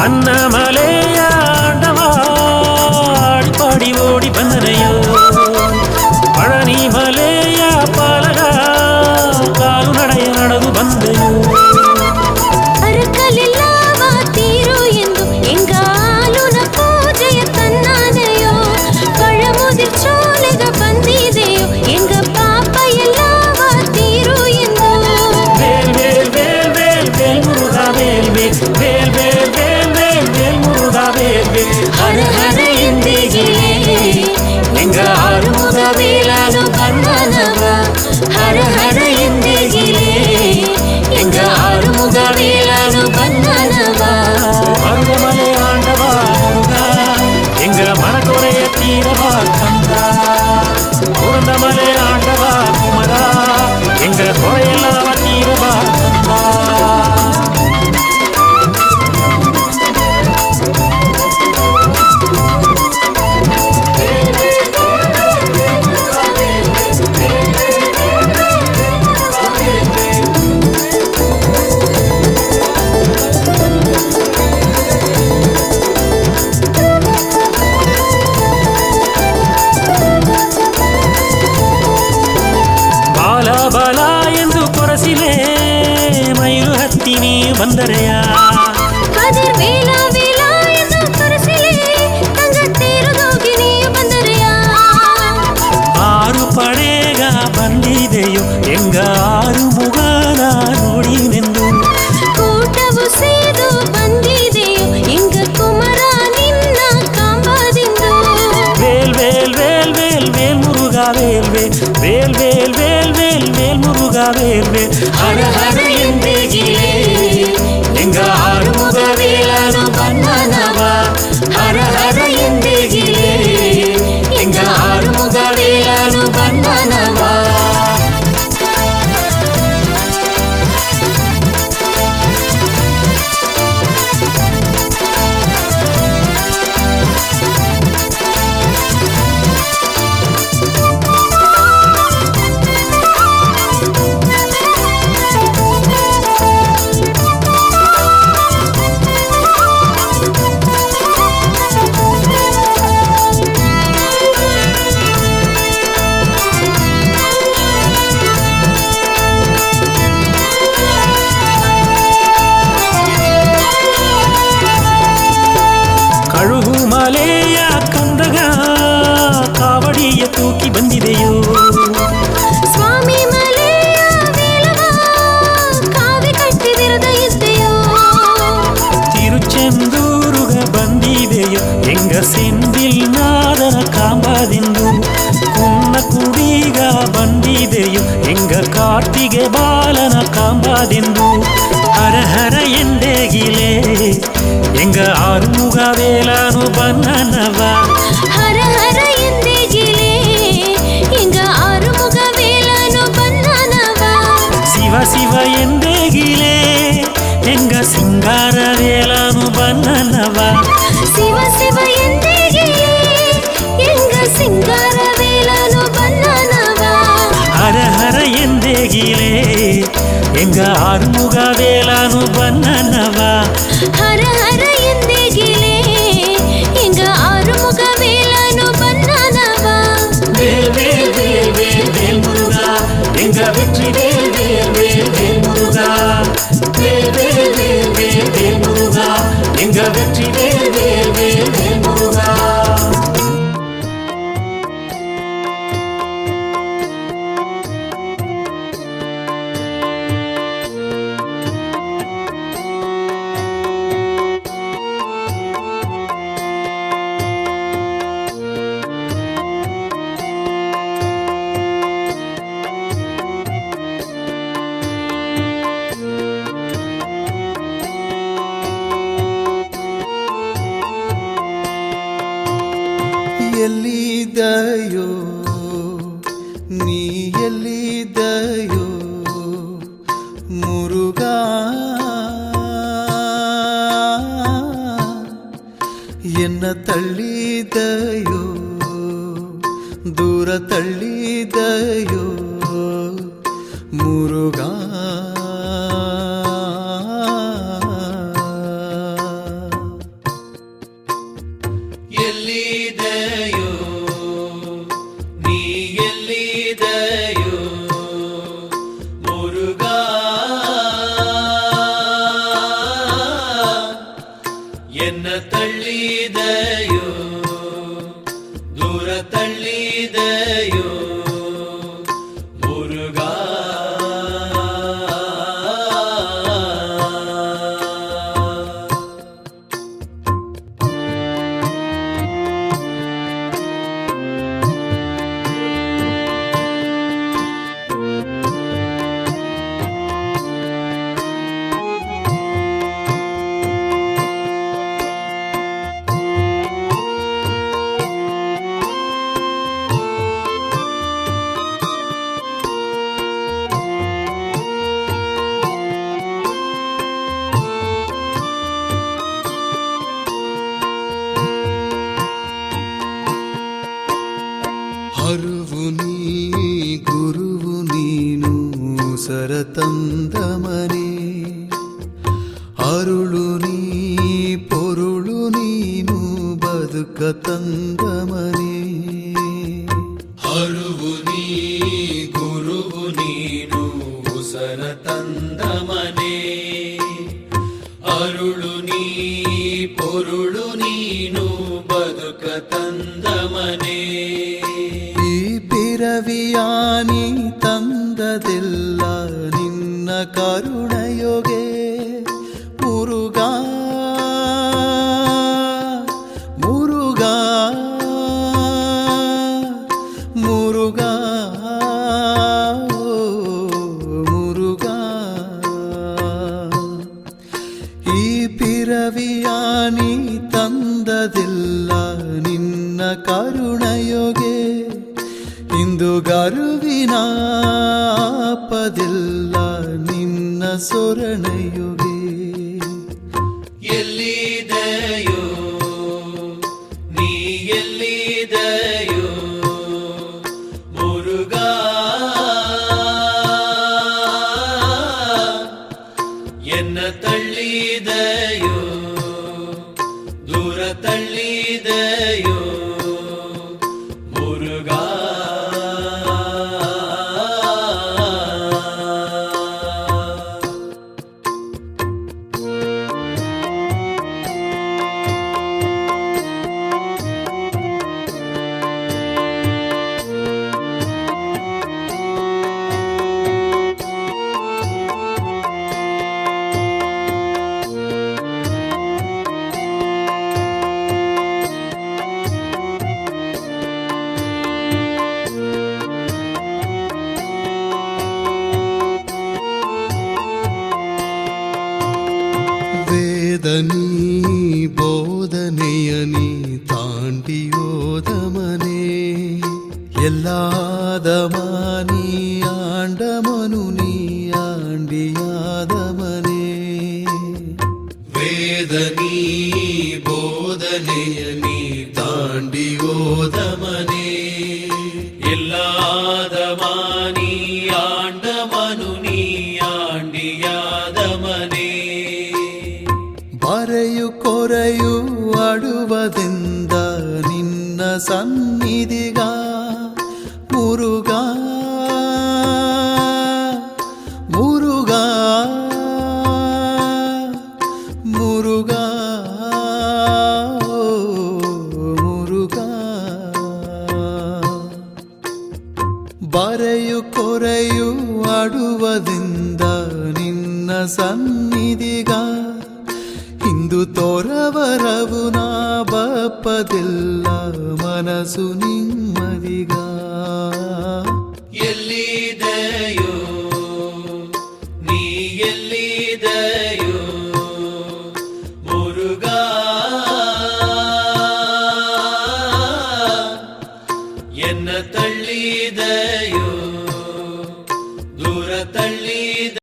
அண்ணாமலைய ஆண்டவா ஆடிப்பாடி ஓடி வந்தனையோ பழனி மலைய பாலகா காಲು நடைய நடந்து ಬಂದೆಯೋ ಅರಕಲಿಲ್ಲವ ತೀರು ಎಂದು ಎಂಗಾಲುನ ಪೂಜೆಯ ತನ್ನಾನೆಯೋ ಪಳಮುದಿರ್ ಚೋಲೆಗ ಬಂದಿದೆಯೋ ಎಂಗ ಪಾಪ ಎಲ್ಲವ ತೀರು ಎಂದು வேல் வேல் வேல் வேல் வேல் முருகா வேல் வேல் வேல் வேல் வேல் முருகா வேல் வேல் ஹர ஹர ಎಂದಿಗಿಲೇ எங்க ஆறுமுக வேலானு ಬಂದನವಾ ಹರ ಹರ ಎಂದಿಗಿಲೇ எங்க ஆறுமுக வேலானு ಬಂದನವಾ மருதமலை ஆண்டவா முருகா எங்க மனக்குறைய தீரவா கந்தா குருந்தமலை ஆண்டவா குமரா எங்க குறையெல்லாம் தீரவா கந்தா ಬಂದರೆಯಾ ಕದಿರ್ ವೇಲ ವೇಲ ಎಂದು ಕರೆಸಿಲೆ ತಂಗಟ್ಟೇರದೋಗಿ ನೀ ಬಂದರೆಯಾ ಆರು ಪಡೆಗ ಬಂದಿದೆಯೋ ಎಂಗ ಆರು ಮುಗನ ನೋಡಿನೆಂದು ಕೂಟವು ಸೇದು ಬಂದಿದೆಯೋ ಎಂಗ ಕುಮರ ನಿನ್ನ ಕಾಂಬದಿಂದ ವೇಲ್ ವೇಲ್ ವೇಲ್ ವೇಲ್ ವೇಲ್ ಮುರುಗ ವೇಲ್ ವೇಲ್ ವೇಲ್ ವೇಲ್ ವೇಲ್ ವೇಲ್ ವೇಲ್ ಮುರುಗ ವೇಲ್ ವೇಲ್ ಹರ ಹರ ಎಂದಿಗಿಲೇ எங்க ஆறுமுக வேலானு ಬಂದನವಾ ಹರ ಹರ ಎಂದಿಗಿಲೇ எங்க ஆறுமுக வேலானு ಬಂದನವಾ ಕಳುಹುಮಲೆಯ ಕಂದಗ ಕಾವಡಿಯ ತೂಕಿ ಬಂದಿದೆಯೋ ಸ್ವಾಮಿ ಮಲೆಯ ವೇಲವ ಕಾವಿ ಕಟ್ಟಿದಿರದ ಇದ್ದೆಯೋ ತಿರುಚೆಂದೂರುಗ ಬಂದಿದೆಯೋ ಎಂಗ ಸೆಂದಿಲ್ ನಾದನ ಕಾಂಬದಿಂದು ಕುನ್ನ ಕುಡಿಗ ಬಂದಿದೆಯೋ ಎಂಗ ಕಾರ್ತಿಗೆ ಬಾಲನ ಕಾಂಬದಿಂದು ಹರ ಹರ ಎಂದೆಗಿಲೇ ಎಂಗ ಆರುಮುಗ ವೇಲಾನು ಬಂದನವಾ ಹರ ಹರ ಎಂದಿಗಿಲೇ ಎಂಗ ಆರುಮುಗ ವೇಲನು ಬಂದನವಾ ಶಿವ ಶಿವ ಎಂದೆಗಿಲೇ ಎಂಗ ಸಿಂಗಾರ ವೇಲಾನು ಬಂದನವಾ ಶಿವ ಶಿವ ಎಂದಿಗಿಲೇ ಎಂಗ ಸಿಂಗಾರ ವೇಲನು ಬಂದನವಾ ಹರ ಹರ ಎಂದೆಗಿಲೇ ಎಂಗ ಆರುಮುಗ ವೇಲಾನು ಬಂದನವಾ ಹರ ಹರ ಎಂದಿಗಿಲೇ ಎಂಗ ಆರುಮುಗ ವೇಲನು ಬಂದನವಾ வேல் வேல் வேல் வேல் வேல் முருகா எங்க வெற்றி வேல் வேல் வேல் வேல் முருகா வேல் வேல் வேல் வேல் வேல் முருகா எங்க வெற்றி வேல் வேல் வேல் வேல் முருகா ಎಲ್ಲಿದೆಯೋ ನೀ ಎಲ್ಲಿದೆಯೋ ಮುರುಗಾ ಎನ್ನ ತಳ್ಳಿದೆಯೋ ದೂರ ತಳ್ಳಿದೆಯೋ ಮುರುಗಾ ಎಲ್ಲಿದೆಯೋ ನೀ ಎಲ್ಲಿದೆಯೋ ಮುರುಗಾ ಎನ್ನ ತಳ್ಳಿದೆಯೋ ದೂರ ತಳ್ಳಿದೆಯೋ ಮುರುಗಾ ಮರುಳು ನೀ ಪೊರುಳು ನೀನು ಬದುಕ ತಂದ ಮನೆ ಈ ಪಿರವಿಯಾನಿ ತಂದದಿಲ್ಲ ನಿನ್ನ ಕರುಣೆಯೊಗೆ ಮುರುಗಾ ಮುರುಗಾ ಮುರುಗಾ ಮುರುಗಾ ಈ ಪಿರವಿಯಾನಿ ತಂದದಿಲ್ಲ ನಿನ್ನ ಕರುಣೆಯೊಗೆ ಇಂದು ಗರುವಿನ ಆಪದಿಲ್ಲ ನಿನ್ನ ಸೊರಣೆಯೊಗೆ ಎಲ್ಲಿದೆಯೋ ನೀ ಎಲ್ಲಿದೆಯೋ ಮುರುಗಾ ಎನ್ನ ತಳ್ಳಿದೆಯೋ ದೂರ ತಳ್ಳಿದೆಯೋ ಮುರುಗಾ ವೇದನೀ ಬೋಧನೆಯ ನೀ ತಾಂಡಿಯೋದ ಮನೆ ಎಲ್ಲಾದ ಮಾನಿ ಆಂಡಮನು ನೀ ಆಂಡಿಯಾದ ಮನೆ ವೇದನೀ ಬೋಧನೆಯ ನೀ ತಾಂಡಿಯೋದ ಮನೆ ಎಲ್ಲಾದ ಮಾನಿ ಆಂಡಮನು ನೀ ಆಂಡಿಯಾದ ಮನೆ ಬರೆಯು ಕೊರೆಯು ಅಡುವದಿಂದ ನಿನ್ನ ಸನ್ನಿಧಿಗ ಮುರುಗಾ ಮುರುಗಾ ಮುರುಗಾ ಮುರುಗಾ ಬರೆಯು ಕೊರೆಯು ಅಡುವದಿಂದ ನಿನ್ನ ಸನ್ನಿಧಿಗ ಇಂದು ತೋರವರವು ನಾ ಬಪ್ಪದಿಲ್ಲ ಮನಸ್ಸು ನಿಮ್ಮದಿಗ ಎಲ್ಲಿದೆಯೋ ನೀ ಎಲ್ಲಿದೆಯೋ ಮುರುಗಾ ಎನ್ನ ತಳ್ಳಿದೆಯೋ ದೂರ ತಳ್ಳಿದ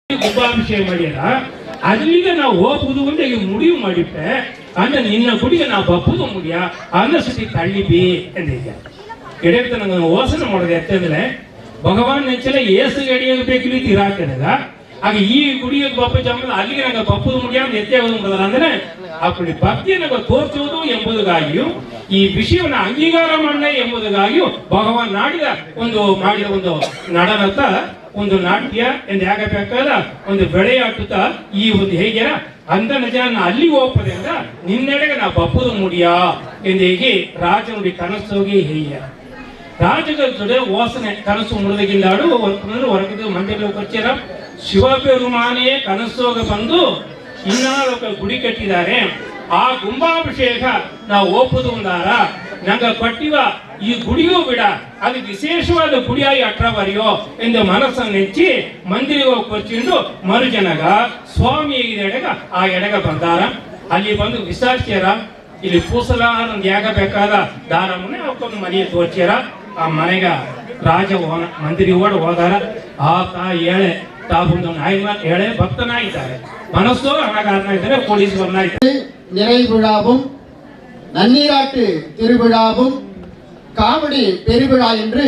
ಕುಂಭಾಭಿಷೇಕ ಮಾಡ್ಯಾರ ಅಲ್ಲಿಗೆ ನಾವು ಹೋಗುದು ಅಂತ ಈಗ ಮುಡಿವು ಮಾಡಿಟ್ಟೆ ಅಂದ್ರೆ ನಿನ್ನ ಗುಡಿಗೆ ನಾವು ಬಪ್ಪುದು ಮುಡಿಯ ಅನ್ನಸತಿ ತಳ್ಳಿಬಿ ಎಂದಿದ್ದ ಎಡೆತ ನಂಗೆ ಓಸನ ಮಾಡೋದು ಎತ್ತಂದ್ರೆ ಭಗವಾನ್ ನೆಂಚಲ ಏಸು ಎಡಿಯಾಗ ಬೇಕು ಇರಾಕದಾಗ ಆಗ ಈ ಗುಡಿಯ ಬಪ್ಪ ಜಮ್ಮ ಅಲ್ಲಿಗೆ ನಂಗೆ ಬಪ್ಪುದು ಮುಡಿಯ ಅಂತ ಎತ್ತೆ ಹೋಗುದು ಅಂದ್ರೆ ಅಪ್ಪಡಿ ಭಕ್ತಿಯನ್ನು ತೋರಿಸುವುದು ಎಂಬುದಾಗಿಯೂ ಈ ವಿಷಯವನ್ನು ಅಂಗೀಕಾರ ಮಾಡ ಎಂಬುದಾಗಿಯೂ ಭಗವಾನ್ ಮಾಡಿದ ಒಂದು ನಡನತ್ತ ಒಂದು ನಾಟ್ಯ ಎಂದು ಆಗಬೇಕಾದ ಒಂದು ಬೆಳೆಯಾಟುತ್ತ ಈ ಒಂದು ಹೇಗೆ ಅಂದ ನಿಜ ಅಲ್ಲಿ ಹೋಗ್ಪದಿಂದ ನಿನ್ನೆಡೆಗೆ ನಾ ಬಪ್ಪುದು ಮುಡಿಯ ಎಂದು ಹೇಗೆ ರಾಜ ನುಡಿ ಕನಸೋಗಿ ಹೇಯ ರಾಜಗ ಜೊತೆ ಓಸನೆ ಕನಸು ಮುಡಿದಗಿಂದಾಡು ಹೊರಗಿದ್ದು ಮಂದಿರ ಕೊಚ್ಚಾರ ಶಿವಪೆರುಮಾನೇ ಕನಸೋಗ ಬಂದು ಇನ್ನಾರು ಗುಡಿ ಕಟ್ಟಿದ್ದಾರೆ ಆ ಕುಂಭಾಭಿಷೇಕ ನಾವು ಒಪ್ಪುದು ಒಂದಾರ ನಂಗ ಕೊಟ್ಟಿವ ಈ ಗುಡಿಯೂ ಬಿಡ ಅದು ವಿಶೇಷವಾದ ಗುಡಿಯಾಗಿ ಅಟ್ರವರಿಯೋ ಎಂದು ಮನಸ್ಸನ್ನು ನೆಚ್ಚಿ ಮಂದಿರಿಗೆ ಹೋಗಿ ಕೊಚ್ಚಿಂಡು ಮರುಜನಗ ಸ್ವಾಮಿ ಎಡೆಗ ಆ ಎಡೆಗ ಬಂದಾರ ಅಲ್ಲಿ ಬಂದು ವಿಚಾರಿಸ್ಯಾರ ಇಲ್ಲಿ ಪೂಸಲಾರ ಯಾಗ ಬೇಕಾದ ದಾರಮ್ಮನೆ ಅವಕ್ಕೊಂದು ಮನೆ ತೋರ್ಸ್ಯಾರ ಆ ಮನೆಗ ರಾಜ ಮಂದಿರಿ ಓಡ್ ಹೋದಾರ ಆ ತಾ ಏಳೆ ತಾಬೊಂದು ನಾಯಿನ ಏಳೆ ಭಕ್ತನಾಗಿದ್ದಾರೆ மனசோ அழகாக கோடீஸ்வரனாய் நிறை விழாவும் நன்னீராட்டு திருவிழாவும் காவடி பெருவிழா என்று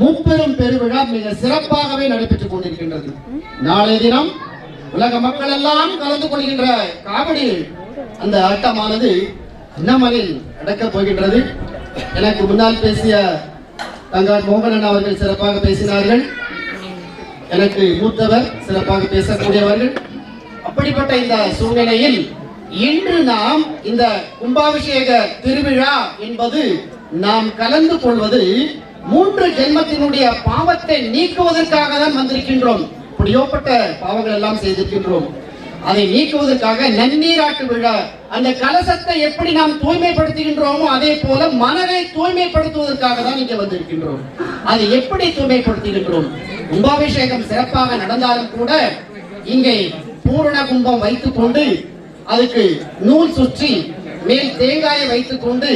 முப்பெரும் பெருவிழா மிக சிறப்பாகவே நடைபெற்றுக் கொண்டிருக்கின்றது. நாளைய தினம் உலக மக்கள் எல்லாம் கலந்து கொள்கின்ற காவடி அந்த ஆட்டமானது அண்ணாமலையில் நடக்கப் போகின்றது. எனக்கு முன்னால் பேசிய தங்கார் மோகனன் அவர்கள் சிறப்பாக பேசினார்கள். எனக்கு மூத்தவர், சிறப்பாக பேசக்கூடியவர்கள். அப்படிப்பட்ட இந்த சூழ்நிலையில் இன்று நாம் இந்த கும்பாபிஷேக திருவிழா என்பது நாம் கலந்து கொள்வது 3 ஜென்மத்தினுடைய பாவத்தை நீக்குவதற்காக தான் வந்திருக்கின்றோம். இப்படியோப்பட்ட பாவங்கள் எல்லாம் செய்திருக்கின்றோம். அதை நீக்குவதற்காக நன்னீராட்டு விழா, அந்த கலசத்தை எப்படி நாம் தூய்மைப்படுத்துகின்றோமோ அதே போல மனதை தூய்மைப்படுத்துவதற்காக தான் இங்கே வந்திருக்கின்றோம். அதை எப்படி தூய்மைப்படுத்துகின்றோம்? கும்பாபிஷேகம் சிறப்பாக நடந்தாலும் கூட இங்கே பூரண கும்பம் வைத்துக் கொண்டு அதுக்கு நூல் சுற்றி மேல் தேங்காயை வைத்துக் கொண்டு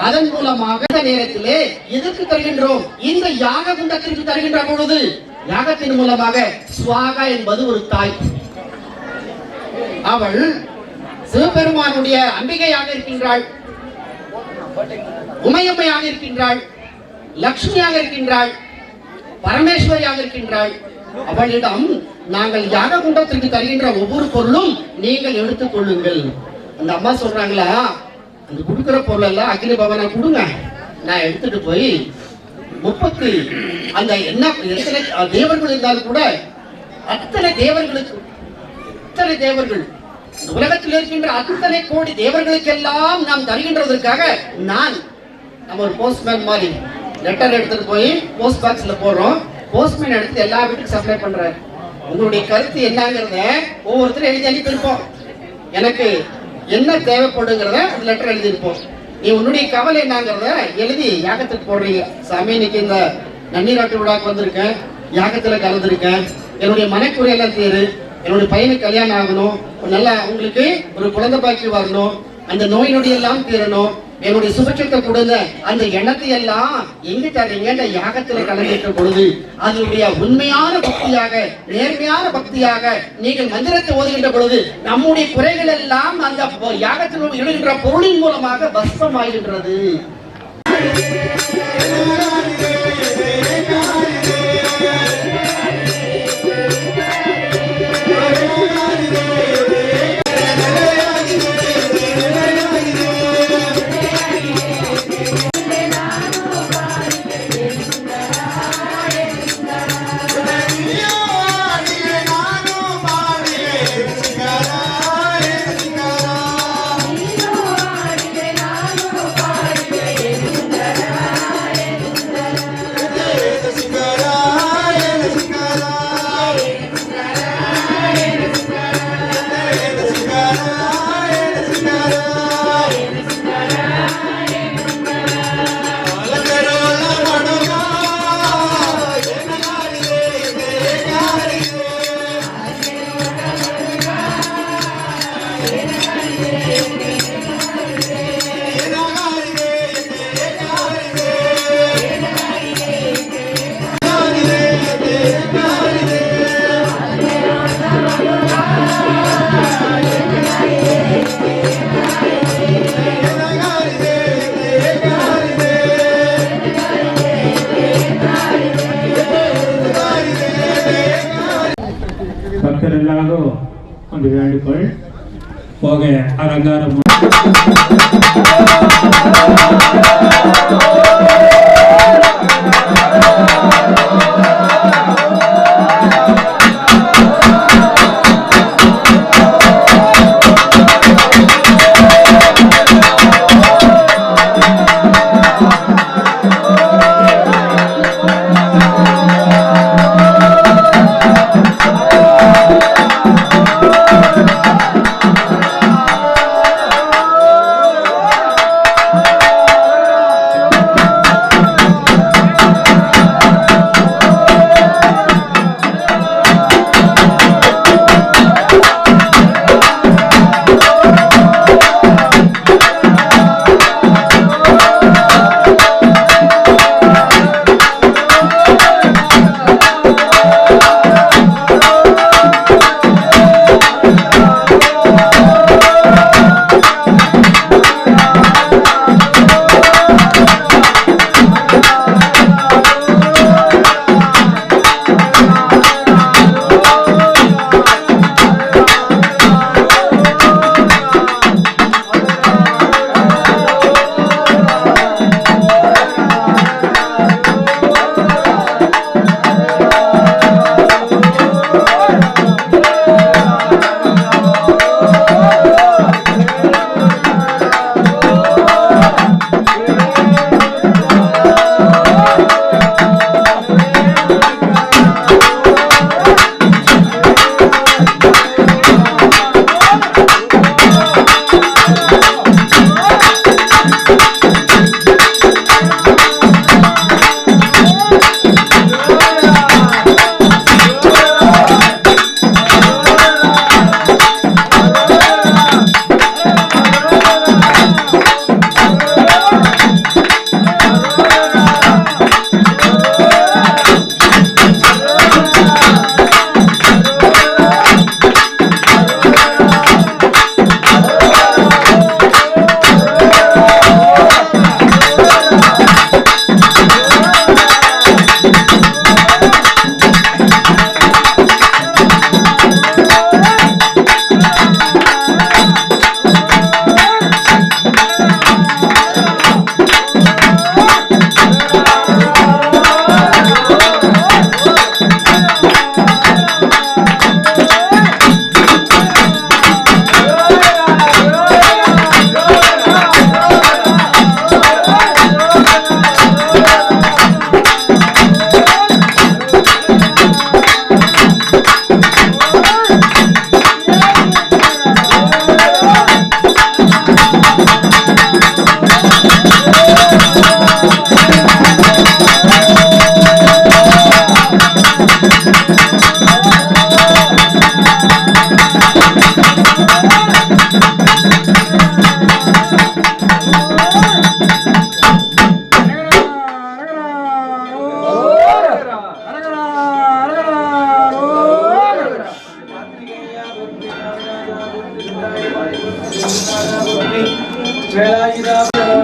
அதன் மூலமாக நேரத்திலே எதற்கு தருகின்றோம்? இந்த யாக குண்டத்திற்கு தருகின்ற பொழுது யாகத்தின் மூலமாக சுவாகா என்பது ஒரு தாய். அவள் சிவபெருமானுடைய அம்பிகையாக இருக்கின்றாள், உமையம்மையாக இருக்கின்றாள், லட்சுமியாக இருக்கின்றாள், பரமேஸ்வரியாக இருக்கின்றாள். அவளிடம் நாங்கள் யாக குண்டத்திற்கு தருகின்ற ஒவ்வொரு பொருளும் நீங்கள் எடுத்துக் கொள்ளுங்கள். அந்த அம்மா சொல்றாங்களா, அந்த கொடுக்கிற பொருள் எல்லாம் அக்னி பவனை கொடுங்க, நான் எடுத்துட்டு போய் 30 அந்த என்ன எத்தனை தேவர்கள் இருந்தாலும் கூட அத்தனை தேவர்களுக்கு, அத்தனை தேவர்கள் உலகத்தில் இருக்கின்ற அத்தனை கோடி தேவர்களுக்கெல்லாம் நாம் தருகின்றதற்காக நம்ம ஒரு போஸ்ட்மேன் மாதிரி லெட்டர் எடுத்துட்டு போய் போஸ்ட் பாக்ஸ்ல போடுறோம். போஸ்ட்மேன் எடுத்து எல்லா வீட்டுக்கும் சப்ளை பண்றாரு. உங்களுடைய கருத்து என்னங்கிறத ஒவ்வொருத்தரும் எழுதி அனுப்பியிருப்போம். எனக்கு என்ன தேவைப்படுங்கிறத லெட்டர் எழுதியிருப்போம். நீ உன்னுடைய கவலை என்னங்கிறத எழுதி யாகத்துக்கு போடுறீங்க. சாமி, இன்னைக்கு இந்த நன்னீராட்டு விழாக்கு வந்திருக்கேன், யாகத்துல கலந்துருக்கேன், என்னுடைய மனைக்குறையெல்லாம் தீரு, என்னுடைய பையனுக்கு கல்யாணம் ஆகணும், நல்லா உங்களுக்கு ஒரு குழந்தை பாக்கி வரணும், அந்த நோய் நொடியெல்லாம் தீரணும், என்னுடைய சுபட்சத்தை கொடுங்க. அந்த எண்ணத்தை எல்லாம் எங்க தரீங்க? இந்த யாகத்துல கலந்துட்ட பொழுது அதனுடைய உண்மையான பக்தியாக, நேர்மையான பக்தியாக நீங்கள் மந்திரத்தை ஓதுகின்ற பொழுது நம்முடைய குறைகள் எல்லாம் அந்த யாகத்தில் இடுகின்ற பொருளின் மூலமாக பஸ்மமாகின்றது. ಭಕ್ತರೆಲ್ಲರೂ ಒಂದು ಬೇಡಿಕೊಳ್ಳಿ ಹೋಗಿ ಅಲಂಕಾರ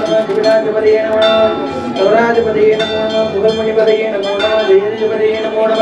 வேலாயுதாபதியே நமோ சௌராதிபதியே நமோ புகழ்மணிபதியே நமோ ஜெயதிபதியே நமோ நம.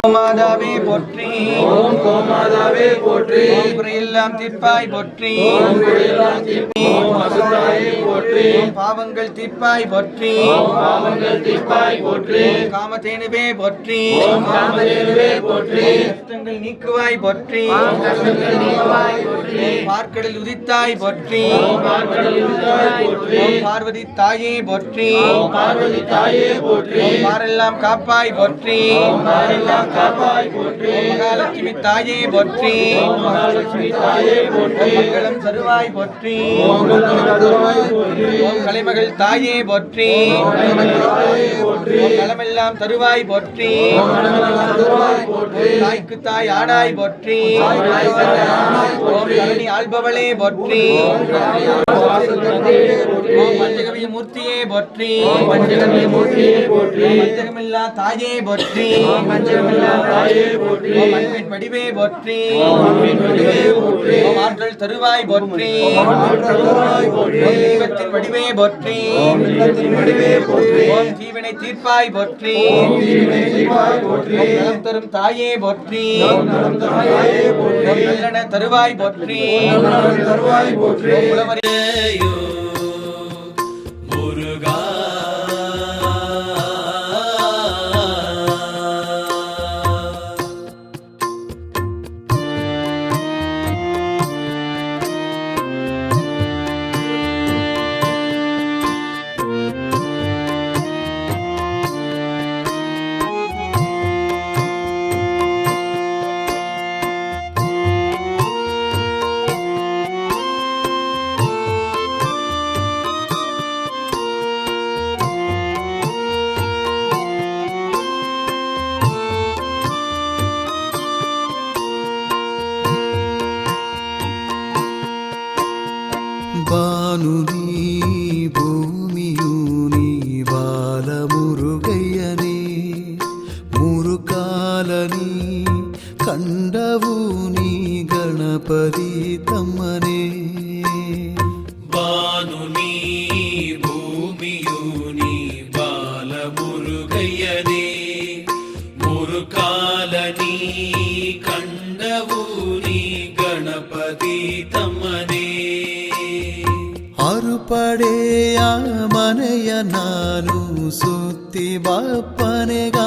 கோமாதாவே போற்றி, ஓம் கோமாதாவே போற்றி, ஓம் குறையெல்லாம் தீர்ப்பாய் போற்றி, ஓம் குறையெல்லாம் தீர்ப்பாய், ஓம் அசுராயே போற்றி, ஓம் பாவங்கள் தீர்ப்பாய் போற்றி, ஓம் பாவங்கள் தீர்ப்பாய் போற்றி, ஓம் காமதேனுவே போற்றி, ஓம் காமதேனுவே போற்றி, கஷ்டங்கள் நீக்குவாய் போற்றி, ஓம் கஷ்டங்கள் நீக்குவாய் போற்றி, ஓம் பார்க்கடல் உதித்தாய் போற்றி, ஓம் பார்க்கடல் உதித்தாய் போற்றி, ஓம் பார்வதி தாயே போற்றி, ஓம் பார்வதி தாயே போற்றி, ஓம் பாரெல்லாம் காப்பாய் போற்றி, ஓம் பாரெல்லாம் காப்பாய் போற்றி, ஓம் மகாலட்சுமி தாயே போற்றி, ஓம் மகாலட்சுமி தாயே போற்றி, ஓம் மங்களம் தருவாய் போற்றி, ஓம் மங்களம் தருவாய் போற்றி, ஓம் கலைமகள் தாயே போற்றி, ஓம் கலைமகள் தாயே போற்றி, ஓம் நலமெல்லாம் தருவாய் போற்றி, ஓம் நலமெல்லாம் தருவாய் போற்றி, தாய்க்கு தாய் ஆனாய் போற்றி, ஓம் கருணை ஆள்பவளே போற்றி, ஓம் பஞ்சகவிய மூர்த்தியே போற்றி, ஓம் பஞ்சகவிய மூர்த்தியே போற்றி, பஞ்சகமில்லா தாயே போற்றி, ஓம் பஞ்சகமில்லா தாயே போற்றி, ஓம் அன்பின் வடிவே போற்றி, ஓம் அன்பின் வடிவே போற்றி, ஓம் ஆற்றல் தருவாய் போற்றி, ஓம் ஆற்றல் தருவாய் போற்றி, ஓம் தெய்வத்தின் வடிவே போற்றி, ஓம் தெய்வத்தின் வடிவே போற்றி, ஓம் ஜீவனை தீர்ப்பாய் போற்றி, ஓம் ஜீவனை தீர்ப்பாய் போற்றி, ஓம் நலம் தரும் தாயே போற்றி, ஓம் நலம் தரும் தாயே போற்றி, ஓம் நல்லன தருவாய் போற்றி, ஓம் நல்லன தருவாய் போற்றி, ஓம் உலவரே முருகா ಕಂಡವು ನೀ ಗಣಪತಿ ತಮ್ಮನೇ. ಬಾನು ನೀ ಭೂಮಿಯು ನೀ ಬಾಲ ಮುರುಗಯ್ಯನೇ, ಮುರುಕಾಲ ನೀ ಕಂಡವು ನೀ ಗಣಪತಿ ತಮ್ಮನೇ. ಅರುಪಡೆಯ ಮನೆಯ ನಾನು ಸುತ್ತಿ ಬಾಪ್ಪನೆಗ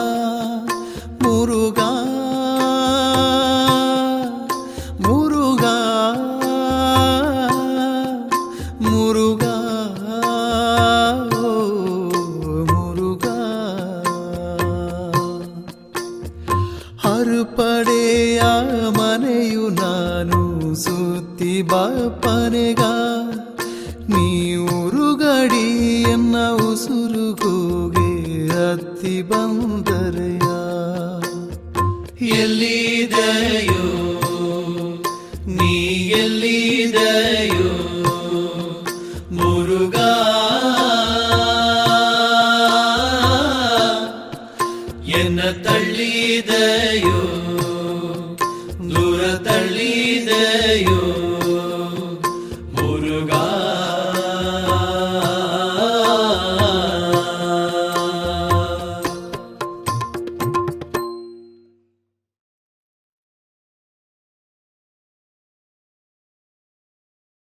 ಮುರುಗ ಮುರುಗ ಮುರುಗ ಓ ಮುರುಗ. ಅರುಪಡೆಯ ಮನೆಯು ನಾನು ಸುತ್ತಿ ಬಾಪ್ಪನೆಗ ನೀ ಉರುಗಡಿ ಎನ್ನ ಉಸುರುಗೋಗೆ ಹತ್ತಿ ಬಂದರೆಯ. ಎಲ್ಲಿದೆಯೋ ನೀ ಎಲ್ಲಿದೆಯೋ ಮುರುಗ, ಎನ್ನ ತಳ್ಳಿದೆಯೋ ದೂರ ತಳ್ಳಿದೆಯೋ